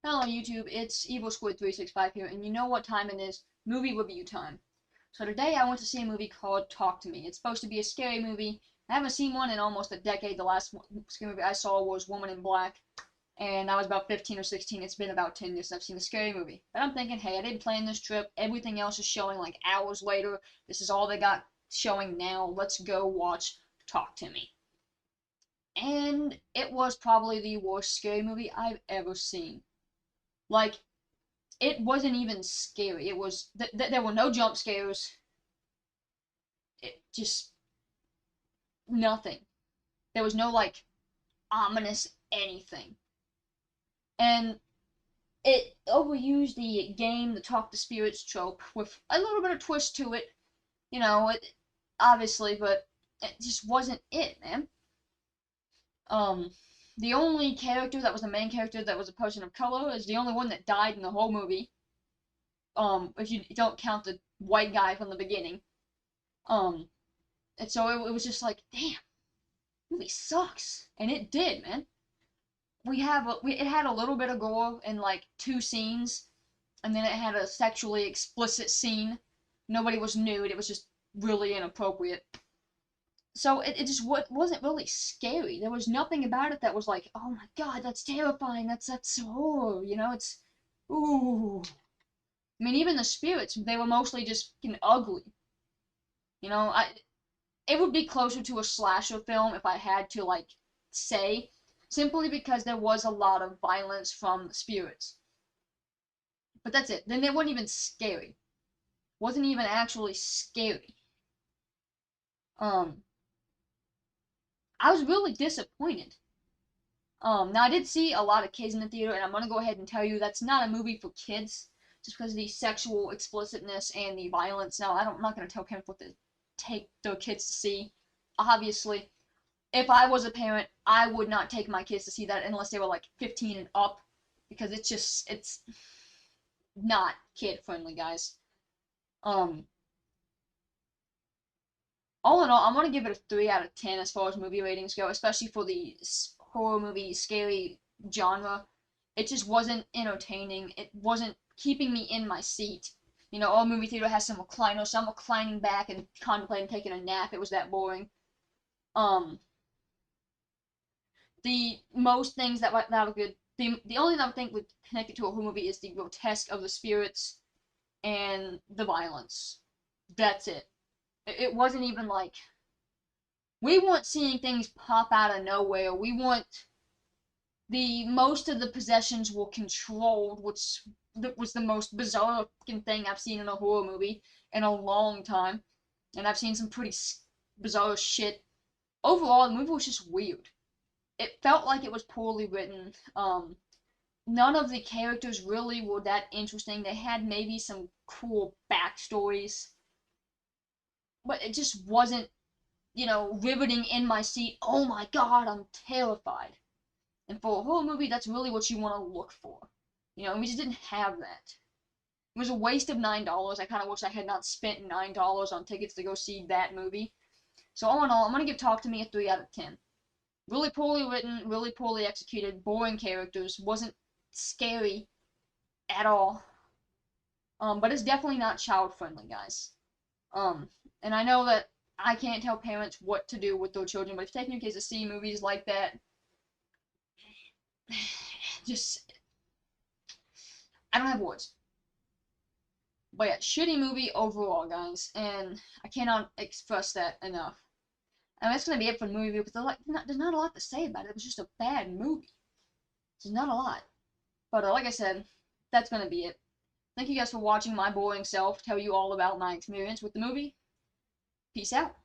Hello YouTube, it's Evil Squid 365 here, and you know what time it is? Movie review time. So today I went to see a movie called Talk to Me. It's supposed to be a scary movie. I haven't seen one in almost a decade. The last scary movie I saw was Woman in Black, and I was about 15 or 16. It's been about 10 years since I've seen a scary movie. But I'm thinking, hey, I didn't plan this trip. Everything else is showing like hours later. This is all they got showing now. Let's go watch Talk to Me. And it was probably the worst scary movie I've ever seen. Like, it wasn't even scary. It was there were no jump scares. It just nothing. There was no like ominous anything. And it overused the game, the talk to spirits trope with a little bit of twist to it. Obviously, but it just wasn't it, man. Um, the only character that was the main character that was a person of color is the only one that died in the whole movie. If you don't count the white guy from the beginning. Um, and so it was just like, damn, movie sucks, and it did, man. It had a little bit of gore in like two scenes, and then it had a sexually explicit scene. Nobody was nude; it was just really inappropriate. So it just wasn't really scary. There was nothing about it that was like, oh my god, that's terrifying. That's horror. It's ooh. I mean, even the spirits, they were mostly just fucking ugly. You know, I it would be closer to a slasher film if I had to like say, simply because there was a lot of violence from the spirits. But that's it. Then they weren't even scary. Wasn't even actually scary. Um, I was really disappointed. Now I did see a lot of kids in the theater, and I'm gonna go ahead and tell you that's not a movie for kids, just because of the sexual explicitness and the violence. Now I'm not gonna tell parents what to take their kids to see. Obviously, if I was a parent, I would not take my kids to see that unless they were like 15 and up, because it's not kid friendly, guys. Um, all in all, I'm gonna give it a 3 out of 10 as far as movie ratings go, especially for the horror movie scary genre. It just wasn't entertaining. It wasn't keeping me in my seat. All movie theater has some recliner, so I'm reclining back and contemplating taking a nap. It was that boring. Um, the most things that were good. The only thing I would think would connect it to a horror movie is the grotesque of the spirits and the violence. That's it. It wasn't even like we weren't seeing things pop out of nowhere. We weren't the most of the possessions were controlled, which was the most bizarre thing I've seen in a horror movie in a long time. And I've seen some pretty bizarre shit. Overall, the movie was just weird. It felt like it was poorly written. None of the characters really were that interesting. They had maybe some cool backstories, but it just wasn't, riveting in my seat. Oh my god, I'm terrified. And for a horror movie, that's really what you want to look for. We just didn't have that. It was a waste of $9. I kind of wish I had not spent $9 on tickets to go see that movie. So all in all, I'm going to give Talk to Me a 3 out of 10. Really poorly written, really poorly executed, boring characters, wasn't scary at all. But it's definitely not child friendly, guys. And I know that I can't tell parents what to do with their children, but if you're taking your kids to see movies like that, just I don't have words. But yeah, shitty movie overall, guys, and I cannot express that enough. And that's gonna be it for the movie review, because there's not a lot to say about it. It was just a bad movie. There's not a lot. But like I said, that's gonna be it. Thank you guys for watching my boring self tell you all about my experience with the movie. Peace out.